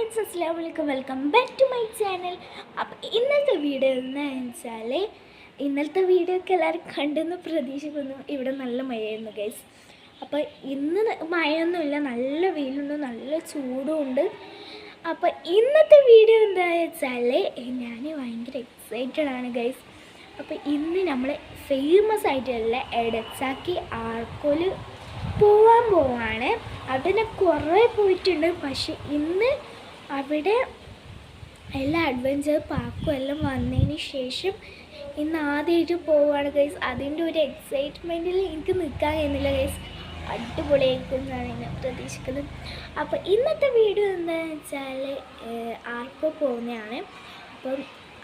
Friends, അസ്സലാമു അലൈക്കും. Welcome back to my channel. അപ്പോൾ ഇന്നത്തെ വീഡിയോ എന്താണെന്ന് വെച്ചാൽ, ഇന്നലത്തെ വീഡിയോ ഒക്കെ എല്ലാവരും കണ്ടെന്ന് പ്രതീക്ഷിക്കുന്നു. ഇവിടെ നല്ല മഴയായിരുന്നു ഗൈസ്. അപ്പോൾ ഇന്ന് മഴയൊന്നുമില്ല, നല്ല വെയിലുണ്ട്, നല്ല ചൂടുമുണ്ട്. അപ്പോൾ ഇന്നത്തെ വീഡിയോ എന്താണെന്ന് വെച്ചാൽ, ഞാൻ ഭയങ്കര എക്സൈറ്റഡ് ആണ് ഗൈസ്. അപ്പോൾ ഇന്ന് നമ്മൾ ഫേമസ് ആയിട്ടുള്ള എടച്ചാക്കി ആർക്കോല് പോവാൻ പോവാണ്. അവിടെ കുറേ പോയിട്ടുണ്ട്, പക്ഷെ ഇന്ന് അവിടെ എല്ലാ അഡ്വഞ്ചർ പാർക്കും എല്ലാം വന്നതിന് ശേഷം ഇന്ന് ആദ്യമായിട്ട് പോവുകയാണ് ഗൈസ്. അതിൻ്റെ ഒരു എക്സൈറ്റ്മെൻറ്റിൽ എനിക്ക് നിൽക്കാൻ കഴിയുന്നില്ല ഗൈസ്. അടിപൊളിയായിരിക്കും എന്നാണ് ഞാൻ പ്രതീക്ഷിക്കുന്നത്. അപ്പോൾ ഇന്നത്തെ വീഡിയോ എന്താണെന്ന് വെച്ചാൽ, ആർക്കോ പോകുന്നതാണ്. അപ്പം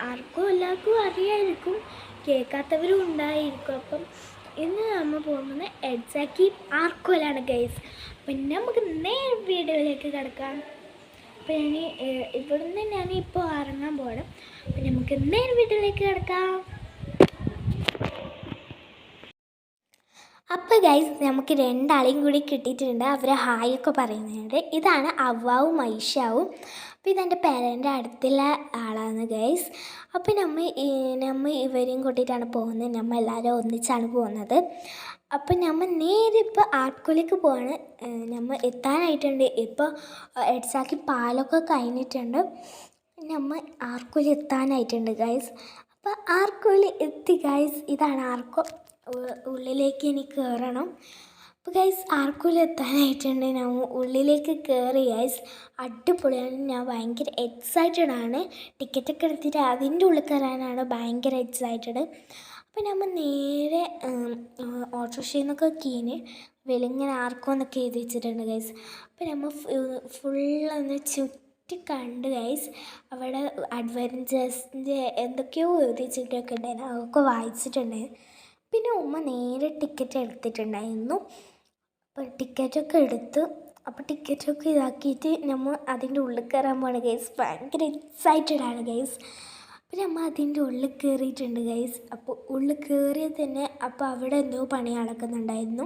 ആർക്കോ എല്ലാവർക്കും അറിയാമായിരിക്കും, കേൾക്കാത്തവരും ഉണ്ടായിരിക്കും. അപ്പം ഇന്ന് നമ്മൾ പോകുന്നത് എഡ്സാക്കി ആർക്കോയിലാണ് ഗൈസ്. അപ്പം നമുക്ക് നേരെ വീഡിയോയിലേക്ക് കിടക്കാം. അപ്പം ഇവിടുന്ന് ഞാനിപ്പോൾ ഇറങ്ങാൻ പോകണം. അപ്പം നമുക്ക് നേരെ വീഡിയോയിലേക്ക് കിടക്കാം. അപ്പോൾ ഗൈസ്, നമുക്ക് രണ്ടാളെയും കൂടി കിട്ടിയിട്ടുണ്ട്. അവർ ഹായൊക്കെ പറയുന്നുണ്ട്. ഇതാണ് അവ്വാവും ഐഷാവും. അപ്പോൾ ഇതെൻ്റെ പേരൻ്റെ അടുത്തുള്ള ആളാണ് ഗൈസ്. അപ്പോൾ നമ്മൾ ഇവരെയും കൂട്ടിയിട്ടാണ് പോകുന്നത്. നമ്മൾ എല്ലാവരും ഒന്നിച്ചാണ് പോകുന്നത്. അപ്പോൾ നമ്മൾ നേരെ ഇപ്പോൾ ആർക്കോലേക്ക് പോവാണ്. നമ്മൾ എത്താനായിട്ടുണ്ട്. ഇപ്പോൾ എഡ്സാക്കി പാലൊക്കെ കഴിഞ്ഞിട്ടുണ്ട്. നമ്മൾ ആർക്കോയിൽ എത്താനായിട്ടുണ്ട് ഗൈസ്. അപ്പോൾ ആർക്കോയിൽ എത്തി ഗൈസ്. ഇതാണ് ആർക്കോ. ഉള്ളിലേക്ക് ഇനി കയറണം. അപ്പോൾ ഗൈസ്, ആർക്കോയിൽ എത്താനായിട്ടുണ്ട്. നമ്മൾ ഉള്ളിലേക്ക് കയറി ഗൈസ്. അടിപൊളിയാണ്. ഞാൻ ഭയങ്കര എക്സൈറ്റഡ് ആണ്. ടിക്കറ്റൊക്കെ എടുത്തിട്ട് അതിൻ്റെ ഉള്ളിൽ കയറാനാണ് ഭയങ്കര എക്സൈറ്റഡ്. അപ്പോൾ നമ്മൾ നേരെ ഓട്ടോറിക്ഷയിൽ നിന്നൊക്കെ കീഞ്ഞ് വെളിങ്ങനെ ആർക്കോ എന്നൊക്കെ എഴുതി വെച്ചിട്ടുണ്ട് ഗൈസ്. അപ്പോൾ നമ്മൾ ഫുള്ളൊന്ന് ചുറ്റി കണ്ട് ഗൈസ്. അവിടെ അഡ്വഞ്ചേഴ്സിൻ്റെ എന്തൊക്കെയോ എഴുതി വെച്ചിട്ടൊക്കെ ഉണ്ടായിരുന്നു, അതൊക്കെ വായിച്ചിട്ടുണ്ടായിരുന്നു. പിന്നെ ഉമ്മ നേരെ ടിക്കറ്റ് എടുത്തിട്ടുണ്ടായിരുന്നു. അപ്പോൾ ടിക്കറ്റൊക്കെ എടുത്ത്, അപ്പോൾ ടിക്കറ്റൊക്കെ ഇതാക്കിയിട്ട് നമ്മൾ അതിൻ്റെ ഉള്ളിൽ കയറാൻ പോവാണ് ഗൈസ്. ഭയങ്കര എക്സൈറ്റഡ് ആണ് ഗൈസ്. അപ്പോൾ നമ്മൾ അതിൻ്റെ ഉള്ളിൽ കയറിയിട്ടുണ്ട് ഗൈസ്. അപ്പോൾ ഉള്ളിൽ കയറിയത് തന്നെ അപ്പോൾ അവിടെ എന്തോ പണി നടക്കുന്നുണ്ടായിരുന്നു.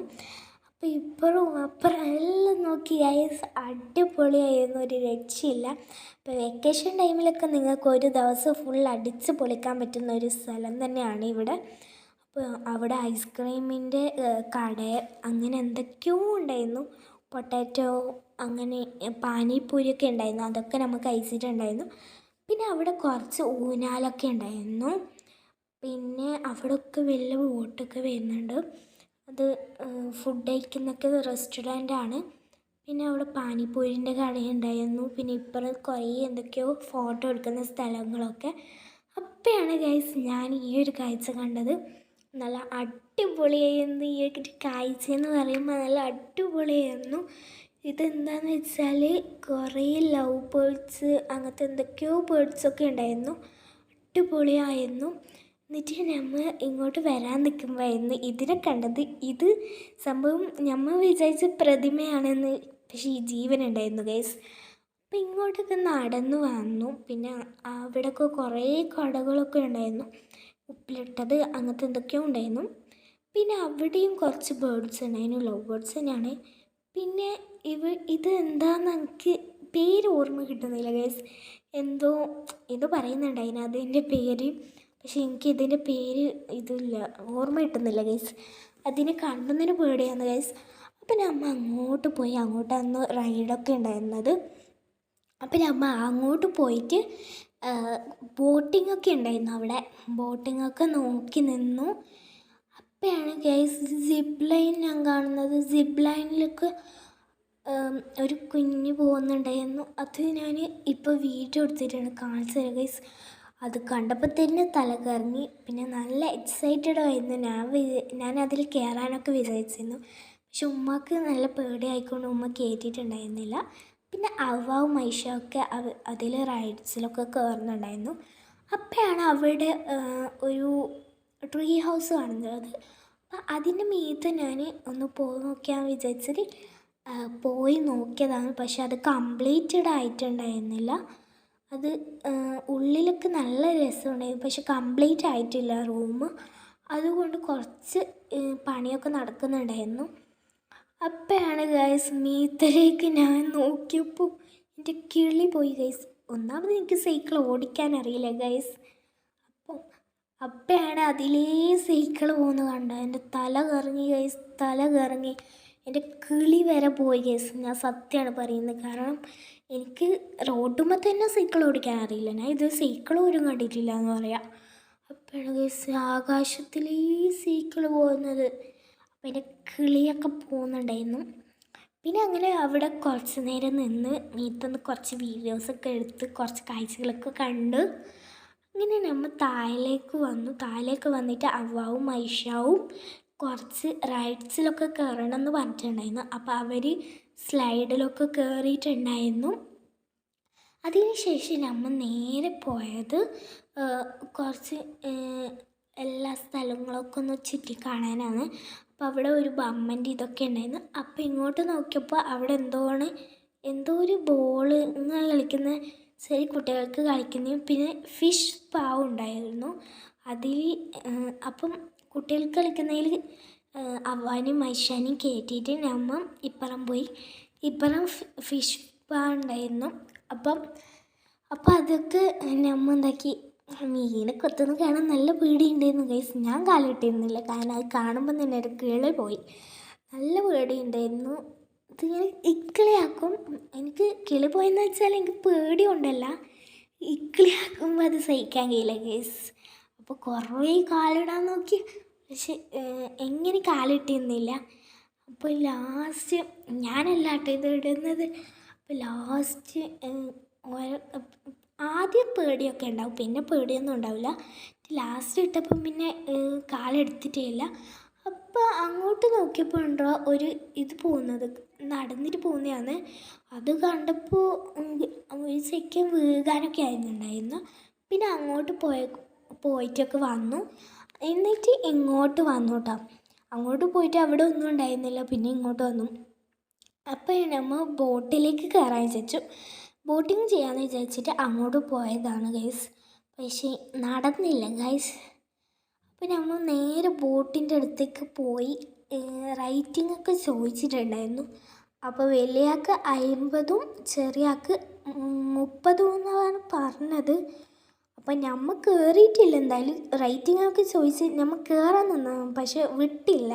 അപ്പോൾ ഇപ്പോഴും അപ്പുറം എല്ലാം നോക്കി ഗൈസ്. അടിപൊളിയായിരുന്നു, ഒരു രക്ഷയില്ല. ഇപ്പോൾ വെക്കേഷൻ ടൈമിലൊക്കെ നിങ്ങൾക്ക് ഒരു ദിവസം ഫുൾ അടിച്ച് പൊളിക്കാൻ പറ്റുന്ന ഒരു സ്ഥലം തന്നെയാണ് ഇവിടെ. അപ്പോൾ അവിടെ ഐസ്ക്രീമിൻ്റെ കട അങ്ങനെ എന്തൊക്കെയോ ഉണ്ടായിരുന്നു. പൊട്ടാറ്റോ അങ്ങനെ പാനിപ്പൂരിയൊക്കെ ഉണ്ടായിരുന്നു. അതൊക്കെ നമുക്ക് കഴിച്ചിട്ടുണ്ടായിരുന്നു. പിന്നെ അവിടെ കുറച്ച് ഊഞ്ഞാലൊക്കെ ഉണ്ടായിരുന്നു. പിന്നെ അവിടെയൊക്കെ വലിയ ബോട്ടൊക്കെ വരുന്നുണ്ട്. അത് ഫുഡ് കഴിക്കുന്നൊക്കെ റെസ്റ്റോറൻ്റാണ്. പിന്നെ അവിടെ പാനിപ്പൂരിൻ്റെ കടയുണ്ടായിരുന്നു. പിന്നെ ഇപ്പുറം കുറേ എന്തൊക്കെയോ ഫോട്ടോ എടുക്കുന്ന സ്ഥലങ്ങളൊക്കെ. അപ്പോഴാണ് ഗൈസ് ഞാൻ ഈ ഒരു കാഴ്ച കണ്ടത്. നല്ല അടിപൊളിയായിരുന്നു. ഈ ഒരു കാഴ്ച എന്ന് പറയുമ്പോൾ നല്ല അടിപൊളിയായിരുന്നു. ഇതെന്താണെന്ന് വെച്ചാൽ, കുറേ ലവ് ബേർഡ്സ് അങ്ങനത്തെ എന്തൊക്കെയോ ബേർഡ്സൊക്കെ ഉണ്ടായിരുന്നു. അടിപൊളിയായിരുന്നു. എന്നിട്ട് നമ്മൾ ഇങ്ങോട്ട് വരാൻ നിൽക്കുമ്പോഴായിരുന്നു ഇതിനെ കണ്ടത്. ഇത് സംഭവം നമ്മൾ വിചാരിച്ച പ്രതിമയാണെന്ന്, പക്ഷേ ഈ ജീവനുണ്ടായിരുന്നു ഗൈസ്. അപ്പം ഇങ്ങോട്ടൊക്കെ നടന്നു വന്നു. പിന്നെ അവിടെയൊക്കെ കുറേ കടകളൊക്കെ ഉണ്ടായിരുന്നു, ഉപ്പിലിട്ടത് അങ്ങനത്തെ എന്തൊക്കെയോ ഉണ്ടായിരുന്നു. പിന്നെ അവിടെയും കുറച്ച് ബേർഡ്സ് ഉണ്ടായിരുന്നു, ലവ് ബേർഡ്സ് തന്നെയാണ്. പിന്നെ ഇത് എന്താണെന്ന് എനിക്ക് പേര് ഓർമ്മ കിട്ടുന്നില്ല ഗൈസ്. എന്തോ പറയുന്നുണ്ടായിരുന്നു അതിൻ്റെ പേര്, പക്ഷെ എനിക്ക് ഇതിൻ്റെ പേര് ഇതില്ല, ഓർമ്മ കിട്ടുന്നില്ല ഗൈസ്. അതിനെ കണ്ടുന്നതിന് പേടിയാണ് ഗൈസ്. അപ്പം നമ്മൾ അങ്ങോട്ട് പോയി. അങ്ങോട്ടാണ് റൈഡൊക്കെ ഉണ്ടായിരുന്നത്. അപ്പം നമ്മൾ അങ്ങോട്ട് പോയിട്ട് ബോട്ടിങ്ങൊക്കെ ഉണ്ടായിരുന്നു. അവിടെ ബോട്ടിങ്ങൊക്കെ നോക്കി നിന്നു. അപ്പോഴാണ് ഗൈസ് സിപ്പ് ലൈൻ ഞാൻ കാണുന്നത്. സിപ്പ് ലൈനിലൊക്കെ ഒരു കുഞ്ഞ് പോകുന്നുണ്ടായിരുന്നു. അത് ഞാൻ ഇപ്പോൾ വീഡിയോ എടുത്തിട്ടാണ് കാണിച്ചു തരാം ഗൈസ്. അത് കണ്ടപ്പോൾ തന്നെ തല കറങ്ങി. പിന്നെ നല്ല എക്സൈറ്റഡ് ആയിരുന്നു. ഞാൻ അതിൽ കയറാനൊക്കെ വിചാരിച്ചിരുന്നു, പക്ഷെ ഉമ്മക്ക് നല്ല പേടിയായിക്കൊണ്ട് ഉമ്മ കയറ്റിയിട്ടുണ്ടായിരുന്നില്ല. പിന്നെ അവ്വാവും ഐഷയൊക്കെ അതിൽ റൈഡ്സിലൊക്കെ കയറുന്നുണ്ടായിരുന്നു. അപ്പോഴാണ് അവിടെ ഒരു ട്രീ ഹൗസ് കാണുന്നത്. അപ്പം അതിൻ്റെ മീത്ത് ഞാൻ ഒന്ന് പോയി നോക്കിയാൽ വിചാരിച്ചത് പോയി നോക്കിയതാണ്. പക്ഷെ അത് കംപ്ലീറ്റഡ് ആയിട്ടുണ്ടായിരുന്നില്ല. അത് ഉള്ളിലൊക്കെ നല്ല രസമുണ്ടായിരുന്നു, പക്ഷെ കംപ്ലീറ്റ് ആയിട്ടില്ല റൂം. അതുകൊണ്ട് കുറച്ച് പണിയൊക്കെ നടക്കുന്നുണ്ടായിരുന്നു. അപ്പോഴാണ് ഗൈസ് മീത്തലേക്ക് ഞാൻ നോക്കിയപ്പോൾ എൻ്റെ കിളി പോയി ഗൈസ്. ഒന്നാമത് എനിക്ക് സൈക്കിൾ ഓടിക്കാൻ അറിയില്ല ഗൈസ്. അപ്പോൾ അപ്പയാണ് അതിലേ സൈക്കിൾ പോകുന്നത് കണ്ടത്. എൻ്റെ തല കറങ്ങി ഗൈസ്, തല കറങ്ങി. എൻ്റെ കിളി വരെ പോയി ഗൈസ്. ഞാൻ സത്യമാണ് പറയുന്നത്. കാരണം എനിക്ക് റോഡുമ്പോൾ തന്നെ സൈക്കിൾ ഓടിക്കാൻ അറിയില്ല. ഞാൻ ഇത് സൈക്കിൾ പോലും കണ്ടിട്ടില്ല എന്ന് പറയാം. അപ്പോഴാണ് ഗൈസ് ആകാശത്തിലേ സൈക്കിൾ പോകുന്നത്. അപ്പോൾ എൻ്റെ കിളിയൊക്കെ പോകുന്നുണ്ടായിരുന്നു. പിന്നെ അങ്ങനെ അവിടെ കുറച്ച് നേരം നിന്ന് മീത്തൊന്ന് കുറച്ച് വീഡിയോസൊക്കെ എടുത്ത് കുറച്ച് കാഴ്ചകളൊക്കെ കണ്ട് അങ്ങനെ നമ്മൾ താഴേക്ക് വന്നു. താഴേക്ക് വന്നിട്ട് അവ്വാവും ഐഷാവും കുറച്ച് റൈഡ്സിലൊക്കെ കയറണം എന്ന് പറഞ്ഞിട്ടുണ്ടായിരുന്നു. അപ്പോൾ അവർ സ്ലൈഡിലൊക്കെ കയറിയിട്ടുണ്ടായിരുന്നു. അതിനുശേഷം നമ്മൾ നേരെ പോയത് കുറച്ച് എല്ലാ സ്ഥലങ്ങളൊക്കെ ഒന്ന് ചുറ്റി കാണാനാണ്. അപ്പോൾ അവിടെ ഒരു ബമ്മൻ്റെ ഇതൊക്കെ ഉണ്ടായിരുന്നു. അപ്പോൾ ഇങ്ങോട്ട് നോക്കിയപ്പോൾ അവിടെ എന്തോ ഒരു ബോള് ഇങ്ങനെ കളിക്കുന്ന ചെറിയ കുട്ടികൾക്ക് കളിക്കുന്നതും പിന്നെ ഫിഷ് പാവ് ഉണ്ടായിരുന്നു അതിൽ. അപ്പം കുട്ടികൾക്ക് കളിക്കുന്നതിൽ അവനും ഐഷാനെയും കയറ്റിയിട്ട് നമ്മൾ ഇപ്പുറം പോയി. ഇപ്പുറം ഫിഷ് പാ ഉണ്ടായിരുന്നു. അപ്പം അതൊക്കെ നമ്മൾ എന്താക്കി, മീനെ കൊത്തുന്ന കാണാൻ നല്ല പേടിയുണ്ടായിരുന്നു ഗൈസ്. ഞാൻ കാലിട്ടിരുന്നില്ല, കാരണം അത് കാണുമ്പോൾ തന്നെ ഒരു കിളി പോയി. നല്ല പേടിയുണ്ടായിരുന്നു. ഇതിങ്ങനെ ഇക്കിളിയാക്കും. എനിക്ക് കിളി പോയെന്ന് വെച്ചാൽ എനിക്ക് പേടി കൊണ്ടല്ല, ഇക്കിളിയാക്കുമ്പോൾ അത് സഹിക്കാൻ കഴിയില്ല ഗൈസ്. അപ്പോൾ കുറേ കാലിടാൻ നോക്കി, പക്ഷെ എങ്ങനെ കാലിട്ടിരുന്നില്ല. അപ്പോൾ ലാസ്റ്റ് ഞാനല്ലാട്ടോ ഇത് ഇടുന്നത്. അപ്പോൾ ലാസ്റ്റ് ആദ്യം പേടിയൊക്കെ ഉണ്ടാവും, പിന്നെ പേടിയൊന്നും ഉണ്ടാവില്ല. ലാസ്റ്റ് ഇട്ടപ്പം പിന്നെ കാലെടുത്തിട്ടേ ഇല്ല. അപ്പോൾ അങ്ങോട്ട് നോക്കിയപ്പോൾ ഉണ്ടോ ഒരു ഇത് പോകുന്നത്, നടന്നിട്ട് പോകുന്നതാണ്. അത് കണ്ടപ്പോൾ ഒരു സെക്കൻഡ് വീഴാനൊക്കെ ആയിരുന്നുണ്ടായിരുന്നു. പിന്നെ അങ്ങോട്ട് പോയിട്ടൊക്കെ വന്നു. എന്നിട്ട് ഇങ്ങോട്ട് വന്നു കേട്ടോ. അങ്ങോട്ട് പോയിട്ട് അവിടെ ഒന്നും ഉണ്ടായിരുന്നില്ല. പിന്നെ ഇങ്ങോട്ട് വന്നു. അപ്പോൾ നമ്മൾ ബോട്ടിലേക്ക് കയറാൻ വിചാരിച്ചു. ബോട്ടിങ് ചെയ്യാമെന്ന് വിചാരിച്ചിട്ട് അങ്ങോട്ട് പോയതാണ് ഗൈസ്. പക്ഷേ നടന്നില്ല ഗൈസ്. അപ്പോൾ നമ്മൾ നേരെ ബോട്ടിൻ്റെ അടുത്തേക്ക് പോയി റേറ്റിംഗ് ഒക്കെ ചോദിച്ചിട്ടുണ്ടായിരുന്നു. അപ്പോൾ വലിയാൾക്ക് 50ഉം ചെറിയാൾക്ക് 30 എന്നാണ് പറഞ്ഞത്. അപ്പം നമ്മൾ കയറിയിട്ടില്ല. എന്തായാലും റേറ്റിംഗ് ഒക്കെ ചോദിച്ച് നമ്മൾ കയറാൻ നിന്നു, പക്ഷെ വിട്ടില്ല.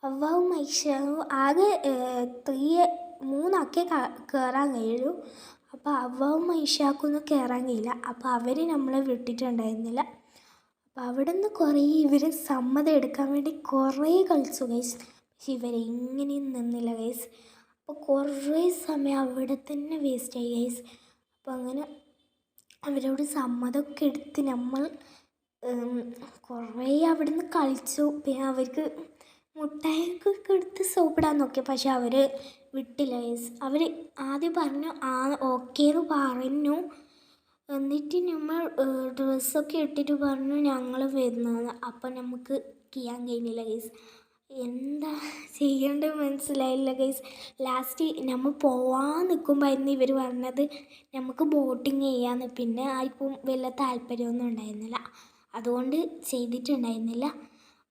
അവ്വാവും ഐഷാവും ആകെ 3 കയറാൻ കഴിയുള്ളൂ. അപ്പോൾ അവ്വാവും ഐഷാക്കൊന്നും കയറാൻ കഴിയില്ല. അപ്പോൾ അവർ നമ്മളെ വിട്ടിട്ടുണ്ടായിരുന്നില്ല. അപ്പോൾ അവിടെ നിന്ന് കുറേ ഇവർ സമ്മതം എടുക്കാൻ വേണ്ടി കുറേ കളിച്ചു ഗൈസ്. പക്ഷെ ഇവരെങ്ങനെയും നിന്നില്ല ഗൈസ്. അപ്പോൾ കുറേ സമയം അവിടെ തന്നെ വേസ്റ്റായി ഗൈസ്. അപ്പോൾ അങ്ങനെ അവരോട് സമ്മതമൊക്കെ എടുത്ത് നമ്മൾ കുറേ അവിടെ നിന്ന് കളിച്ചു. പിന്നെ അവർക്ക് മുട്ടായിക്കൊക്കെ എടുത്ത് സോപ്പിടാൻ നോക്കി, പക്ഷെ അവർ വിട്ടില്ല ഗൈസ്. അവർ ആദ്യം പറഞ്ഞു ഓക്കേ എന്ന് പറഞ്ഞു. എന്നിട്ട് നമ്മൾ ഡ്രസ്സൊക്കെ ഇട്ടിട്ട് പറഞ്ഞു ഞങ്ങൾ വരുന്നതെന്ന്. അപ്പം നമുക്ക് ചെയ്യാൻ കഴിഞ്ഞില്ല ഗൈസ്. എന്താ ചെയ്യേണ്ടത് മനസ്സിലായില്ല ഗൈസ്. ലാസ്റ്റ് നമ്മൾ പോവാൻ നിൽക്കുമ്പോഴായിരുന്നു ഇവർ പറഞ്ഞത് നമുക്ക് ബോട്ടിങ് ചെയ്യാമെന്ന്. പിന്നെ ആർക്കും വലിയ താല്പര്യമൊന്നും ഉണ്ടായിരുന്നില്ല, അതുകൊണ്ട് ചെയ്തിട്ടുണ്ടായിരുന്നില്ല.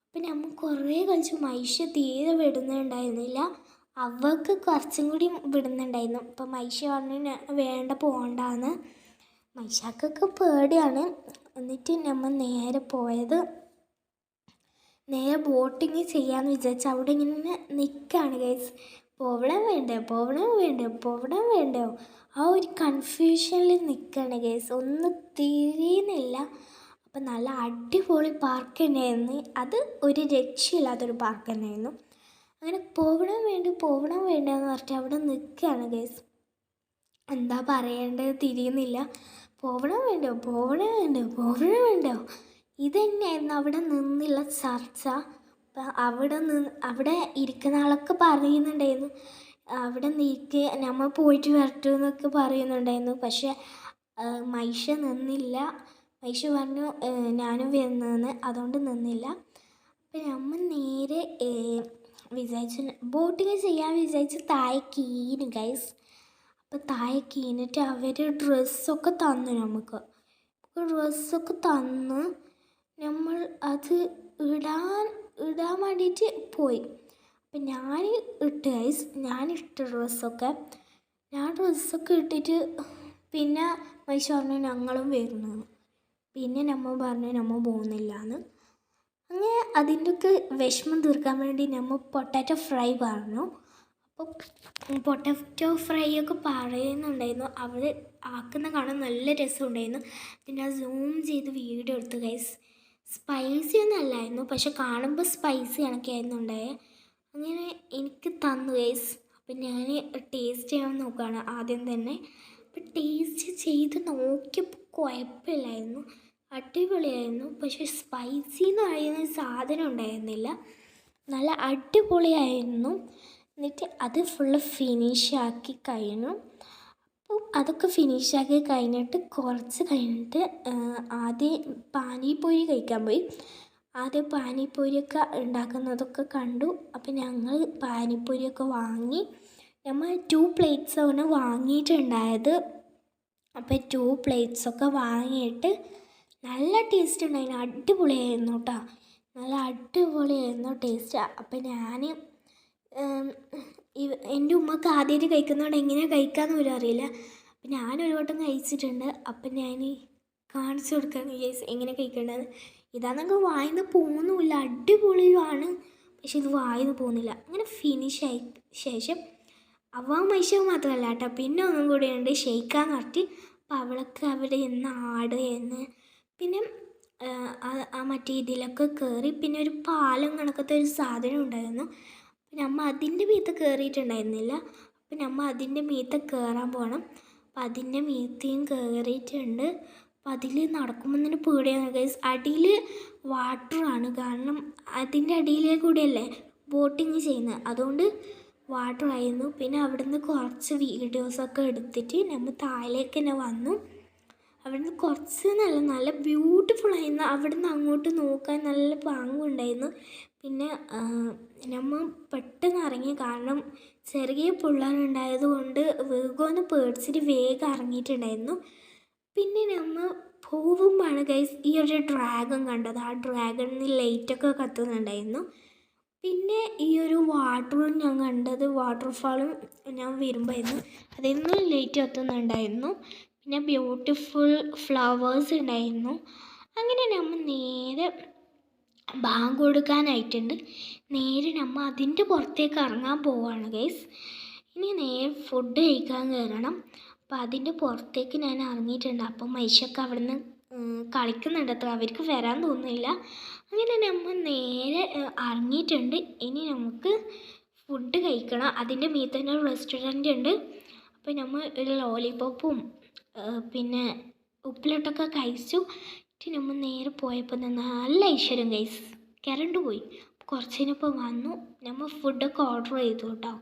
അപ്പം നമ്മൾ കുറേ കളിച്ചു. മൈഷ തീരെ വിടുന്നുണ്ടായിരുന്നില്ല, അവൾക്ക് കുറച്ചും കൂടി വിടുന്നുണ്ടായിരുന്നു. അപ്പം മൈഷ പറഞ്ഞു വേണ്ട പോകണ്ടാന്ന്. മൈഷാക്കൊക്കെ പേടിയാണ്. എന്നിട്ട് നമ്മൾ നേരെ പോയത് നേരെ ബോട്ടിങ് ചെയ്യാമെന്ന് വിചാരിച്ചു. അവിടെ ഇങ്ങനെ നിൽക്കുകയാണ് ഗൈസ്. പോവണം വേണ്ടോ ആ ഒരു കൺഫ്യൂഷനിൽ നിൽക്കുകയാണ് ഗൈസ്. ഒന്നും തിരിയുന്നില്ല. അപ്പം നല്ല അടിപൊളി പാർക്ക് തന്നെയായിരുന്നു. അത് ഒരു രക്ഷയില്ലാത്തൊരു പാർക്ക് തന്നെയായിരുന്നു. അങ്ങനെ പോവണം വേണ്ടെന്ന് പറഞ്ഞിട്ട് അവിടെ നിൽക്കുകയാണ് ഗൈസ്. എന്താ പറയേണ്ടത് തിരിയുന്നില്ല. പോവണം വേണ്ടോ ഇത് തന്നെയായിരുന്നു അവിടെ നിന്നുള്ള ചർച്ച. അവിടെ ഇരിക്കുന്ന ആളൊക്കെ പറയുന്നുണ്ടായിരുന്നു അവിടെ നിൽക്കുക, നമ്മൾ പോയിട്ട് വരട്ടെ എന്നൊക്കെ പറയുന്നുണ്ടായിരുന്നു. പക്ഷെ മൈഷ നിന്നില്ല. മൈഷ പറഞ്ഞു ഞാനും വരുന്നതെന്ന്, അതുകൊണ്ട് നിന്നില്ല. അപ്പം നമ്മൾ നേരെ വിചാരിച്ചു ബോട്ടിങ് ചെയ്യാൻ വിചാരിച്ച് താഴെ കീന് ഗൈസ്. അപ്പോൾ താഴെ കീനിട്ട് അവർ ഡ്രസ്സൊക്കെ തന്നു. നമുക്ക് ഡ്രസ്സൊക്കെ തന്ന് നമ്മൾ അത് ഇടാൻ വേണ്ടിയിട്ട് പോയി. അപ്പം ഞാൻ ഇട്ട ഡ്രസ്സൊക്കെ ഞാൻ ഡ്രസ്സൊക്കെ ഇട്ടിട്ട് പിന്നെ മൈഷ പറഞ്ഞു ഞങ്ങളും വരുന്നു. പിന്നെ നമ്മ പറഞ്ഞു നമ്മ പോകുന്നില്ലാന്ന്. അങ്ങനെ അതിൻ്റെയൊക്കെ വിഷമം തീർക്കാൻ വേണ്ടി നമ്മൾ പൊട്ടാറ്റോ ഫ്രൈ പറഞ്ഞു. അപ്പോൾ പൊട്ടാറ്റോ ഫ്രൈ ഒക്കെ പറയുന്നുണ്ടായിരുന്നു. അവർ ആക്കുന്ന കാണാൻ നല്ല രസമുണ്ടായിരുന്നു. പിന്നെ സൂം ചെയ്ത് വീഡിയോ എടുത്തു ഗൈസ്. സ്പൈസി ഒന്നും അല്ലായിരുന്നു, പക്ഷെ കാണുമ്പോൾ സ്പൈസി കണക്കായിരുന്നു ഉണ്ടായത്. അങ്ങനെ എനിക്ക് തന്നു ഗൈസ്. അപ്പം ഞാൻ ടേസ്റ്റ് ചെയ്യാൻ നോക്കുകയാണ് ആദ്യം തന്നെ. അപ്പം ടേസ്റ്റ് ചെയ്ത് നോക്കിയപ്പോൾ കുഴപ്പമില്ലായിരുന്നു, അടിപൊളിയായിരുന്നു. പക്ഷെ സ്പൈസി എന്ന് പറയുന്ന സാധനം ഉണ്ടായിരുന്നില്ല. നല്ല അടിപൊളിയായിരുന്നു. എന്നിട്ട് അത് ഫുള്ള് ഫിനിഷാക്കി കഴിഞ്ഞു. അപ്പം അതൊക്കെ ഫിനിഷാക്കി കഴിഞ്ഞിട്ട് കുറച്ച് കഴിഞ്ഞിട്ട് ആദ്യം പാനിപൂരി കഴിക്കാൻ പോയി. ആദ്യം പാനിപൂരിയൊക്കെ ഉണ്ടാക്കുന്നതൊക്കെ കണ്ടു. അപ്പം ഞങ്ങൾ പാനിപൂരിയൊക്കെ വാങ്ങി. നമ്മൾ 2 പ്ലേറ്റ്സാണ് വാങ്ങിയിട്ടുണ്ടായത്. അപ്പോൾ 2 പ്ലേറ്റ്സൊക്കെ വാങ്ങിയിട്ട് നല്ല ടേസ്റ്റ് ഉണ്ടായിരുന്നു, അടിപൊളിയായിരുന്നു കേട്ടോ. നല്ല അടിപൊളിയായിരുന്നു ടേസ്റ്റ്. അപ്പം ഞാൻ എൻ്റെ ഉമ്മക്ക് ആദ്യമായിട്ട് കഴിക്കുന്നതുകൊണ്ട് എങ്ങനെയാണ് കഴിക്കാമെന്ന് പോലും അറിയില്ല. അപ്പം ഞാനൊരു വട്ടം കഴിച്ചിട്ടുണ്ട്. അപ്പം ഞാൻ കാണിച്ചു കൊടുക്കുകയാണ് ഗൈസ് എങ്ങനെ കഴിക്കേണ്ടത്. ഇതാണെങ്കിൽ വായിന്ന് പോകുന്നുമില്ല, അടിപൊളിയാണ്. പക്ഷെ ഇത് വായിന്ന് പോകുന്നില്ല. അങ്ങനെ ഫിനിഷായി ശേഷം അവ മൈഷ മാത്രമല്ല കേട്ടോ, പിന്നെ ഒന്നും കൂടി ഉണ്ട് ഷെയ്ക്കാൻ പറഞ്ഞിട്ട്. അപ്പോൾ അവളൊക്കെ അവിടെ എന്ന് ആട് എന്ന് പിന്നെ മറ്റേ ഇതിലൊക്കെ കയറി. പിന്നെ ഒരു പാലം കണക്കത്തെ ഒരു സാധനം ഉണ്ടായിരുന്നു. അപ്പം നമ്മൾ അതിൻ്റെ മീത്ത് കയറിയിട്ടുണ്ടായിരുന്നില്ല. അപ്പം നമ്മൾ അതിൻ്റെ മീത്ത് കയറാൻ പോകണം. അപ്പം അതിൻ്റെ മീത്തേയും കയറിയിട്ടുണ്ട്. അപ്പം അതിൽ നടക്കുമ്പോൾ തന്നെ പേടിയാണ് ഗൈസ്. അടിയിൽ വാട്ടറാണ്, കാരണം അതിൻ്റെ അടിയിലേ കൂടെയല്ലേ ബോട്ടിങ് ചെയ്യുന്നത്, അതുകൊണ്ട് വാട്ടറായിരുന്നു. പിന്നെ അവിടുന്ന് കുറച്ച് വീഡിയോസൊക്കെ എടുത്തിട്ട് നമ്മൾ താഴേക്ക് തന്നെ വന്നു. അവിടുന്ന് കുറച്ച് നല്ല ബ്യൂട്ടിഫുൾ ആയിരുന്നു. അവിടുന്ന് അങ്ങോട്ട് നോക്കാൻ നല്ല പാങ്ങുണ്ടായിരുന്നു. പിന്നെ നമ്മൾ പെട്ടെന്ന് ഇറങ്ങി, കാരണം ചെറിയ പിള്ളേരുണ്ടായത് കൊണ്ട് വേഗമൊന്ന് പേടിച്ചിട്ട് വേഗം ഇറങ്ങിയിട്ടുണ്ടായിരുന്നു. പിന്നെ നമ്മൾ പോകുമ്പോഴാണ് ഗൈസ് ഈ ഒരു ഡ്രാഗൺ കണ്ടത്. ആ ഡ്രാഗണിന് ലൈറ്റൊക്കെ കത്തുന്നുണ്ടായിരുന്നു. പിന്നെ ഈ ഒരു വാട്ടറും ഞാൻ കണ്ടത്, വാട്ടർഫാളും ഞാൻ വരുമ്പോഴായിരുന്നു, അതിൽ നിന്ന് ലൈറ്റ് കത്തുന്നുണ്ടായിരുന്നു. പിന്നെ ബ്യൂട്ടിഫുൾ ഫ്ലവേഴ്സ് ഉണ്ടായിരുന്നു. അങ്ങനെ നമ്മൾ നേരെ ബാങ്ക് കൊടുക്കാനായിട്ടുണ്ട്. നേരെ നമ്മൾ അതിൻ്റെ പുറത്തേക്ക് ഇറങ്ങാൻ പോവുകയാണ് ഗൈസ്. ഇനി നേരെ ഫുഡ് കഴിക്കാൻ കയറണം. അപ്പോൾ അതിൻ്റെ പുറത്തേക്ക് ഞാൻ ഇറങ്ങിയിട്ടുണ്ട്. അപ്പം മൈഷൊക്കെ അവിടെ നിന്ന് കളിക്കുന്നുണ്ട് അത്ര, അവർക്ക് വരാൻ തോന്നുന്നില്ല. അങ്ങനെ നമ്മൾ നേരെ ഇറങ്ങിയിട്ടുണ്ട്. ഇനി നമുക്ക് ഫുഡ് കഴിക്കണം. അതിൻ്റെ മീത്ത് തന്നെ ഒരു റെസ്റ്റോറൻറ്റ് ഉണ്ട്. അപ്പോൾ നമ്മൾ ഒരു ലോലിപോപ്പും പിന്നെ ഉപ്പിലിട്ടൊക്കെ കഴിച്ചു. നമ്മൾ നേരെ പോയപ്പോൾ നല്ല ഐശ്വര്യം ഗൈസ്, കറണ്ട് പോയി. കുറച്ച് കഴിഞ്ഞപ്പോൾ വന്നു. നമ്മൾ ഫുഡൊക്കെ ഓർഡർ ചെയ്തു കേട്ടോ.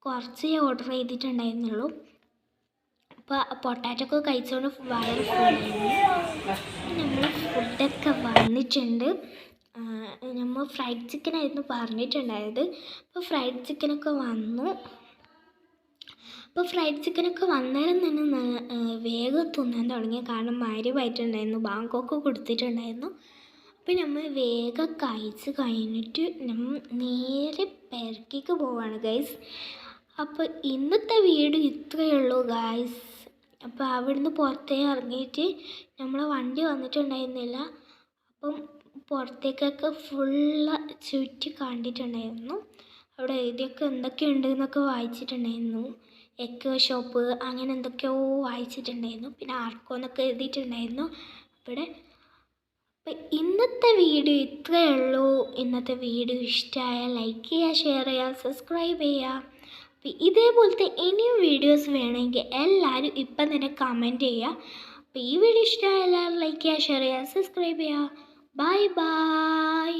കുറച്ചേ ഓർഡർ ചെയ്തിട്ടുണ്ടായിരുന്നുള്ളൂ. അപ്പോൾ പൊട്ടാറ്റോ ഒക്കെ കഴിച്ചുകൊണ്ട് വയറ് ഫുള്ളായിരുന്നു. നമ്മൾ ഫുഡൊക്കെ വന്നിട്ടുണ്ട്. നമ്മൾ ഫ്രൈഡ് ചിക്കനായിരുന്നു പറഞ്ഞിട്ടുണ്ടായത്. അപ്പോൾ ഫ്രൈഡ് ചിക്കനൊക്കെ വന്നു. അപ്പോൾ ഫ്രൈഡ് ചിക്കനൊക്കെ വന്നേരം തന്നെ വേഗം തിന്നാൻ തുടങ്ങി, കാരണം മരുവായിട്ടുണ്ടായിരുന്നു, ബാങ്കൊക്കെ കൊടുത്തിട്ടുണ്ടായിരുന്നു. അപ്പോൾ നമ്മൾ വേഗം കഴിച്ച് കഴിഞ്ഞിട്ട് നമ്മൾ നേരെ പെരക്കേക്ക് പോവാണ് ഗൈസ്. അപ്പോൾ ഇന്നത്തെ വീഡിയോ ഇത്രയേ ഉള്ളൂ ഗൈസ്. അപ്പോൾ അവിടുന്ന് പുറത്തേക്ക് ഇറങ്ങിയിട്ട് നമ്മളെ വണ്ടി വന്നിട്ടുണ്ടായിരുന്നില്ല. അപ്പം പുറത്തേക്കൊക്കെ ഫുള്ള് ചുറ്റി കണ്ടിട്ടുണ്ടായിരുന്നു. അവിടെ എഴുതിയൊക്കെ എന്തൊക്കെയുണ്ട് എന്നൊക്കെ വായിച്ചിട്ടുണ്ടായിരുന്നു. എക്കോ ഷോപ്പ് അങ്ങനെ എന്തൊക്കെയോ വായിച്ചിട്ടുണ്ടായിരുന്നു. പിന്നെ ആർക്കോന്നൊക്കെ എഴുതിയിട്ടുണ്ടായിരുന്നു അവിടെ. അപ്പം ഇന്നത്തെ വീഡിയോ ഇത്രയേ ഉള്ളൂ. ഇന്നത്തെ വീഡിയോ ഇഷ്ടമായാൽ ലൈക്ക് ചെയ്യുക, ഷെയർ ചെയ്യുക, സബ്സ്ക്രൈബ് ചെയ്യുക. അപ്പം ഇതേപോലത്തെ ഇനിയും വീഡിയോസ് വേണമെങ്കിൽ എല്ലാവരും ഇപ്പം തന്നെ കമൻറ്റ് ചെയ്യുക. അപ്പോൾ ഈ വീഡിയോ ഇഷ്ടമായാൽ എല്ലാവരും ലൈക്ക് ചെയ്യുക, ഷെയർ ചെയ്യുക, സബ്സ്ക്രൈബ് ചെയ്യുക. Bye bye.